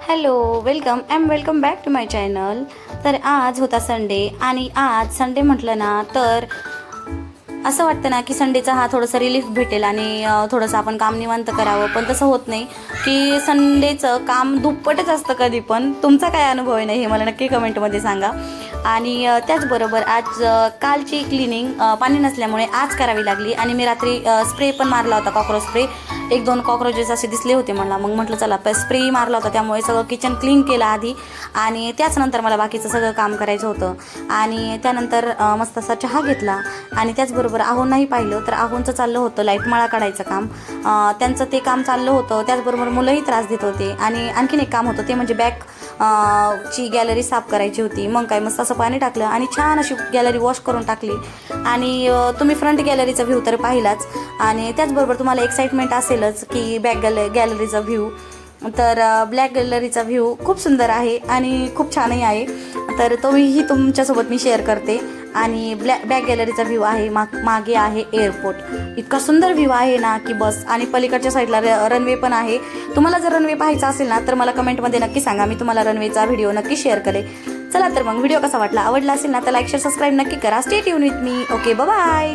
Hello, welcome back to my channel. तर आज होता संडे आणि आज संडे म्हटलं ना तर असं वाटतं ना की संडेचा हा थोडंसं रिलीफ भेटेल आणि थोडंसं आपण काम निवांत करावं, पण तसं होत नाही की संडेचं काम दुप्पटच असतं कधी पण. तुमचा काय अनुभव आहे ना हे मला नक्की कमेंटमध्ये सांगा. आणि त्याचबरोबर आज कालची क्लिनिंग पाणी नसल्यामुळे आज करावी लागली आणि मी रात्री स्प्रे पण मारला होता, कॉकरोच स्प्रे. एक दोन कॉकरोचेस असे दिसले होते मला, मग म्हटलं चला स्प्रे मारला होता त्यामुळे सगळं किचन क्लीन केलं आधी आणि त्याचनंतर मला बाकीचं सगळं काम करायचं होतं. आणि त्यानंतर मस्त असा चहा घेतला आणि त्याचबरोबर आहोंनाही पाहिलं तर आहोंचं चाललं होतं लाईट माळा काढायचं काम. त्यांचं ते काम चाललं होतं. त्याचबरोबर मुलंही त्रास देत होते आणि आणखीन एक काम होतं ते म्हणजे बॅक ची गॅलरी साफ करायची होती. मग काय मस्त असं पाणी टाकलं आणि छान अशी गॅलरी वॉश करून टाकली. आणि तुम्ही फ्रंट गॅलरीचा व्ह्यू तर पाहिलाच आणि त्याचबरोबर तुम्हाला एक्साइटमेंट असेलच की बॅक गॅलरीचा व्ह्यू. तर ब्लॅक गॅलरीचा व्ह्यू खूप सुंदर आहे आणि खूप छानही आहे, तर तोही तुमच्यासोबत मी शेअर करते. आणि बॅक गॅलरीचा व्ह्यू आहे, मागे आहे एअरपोर्ट. इतका सुंदर व्ह्यू आहे ना की बस. आणि पलीकडच्या साईडला रनवे पण आहे. तुम्हाला जर रनवे पाहायचा असेल ना तर मला कमेंटमध्ये नक्की सांगा, मी तुम्हाला रनवेचा व्हिडिओ नक्की शेअर करेल. चला तर मग व्हिडिओ कसा वाटला, आवडला असेल ना तर लाईक शेअर सबस्क्राईब नक्की करा. Stay tune with me. Okay, bye.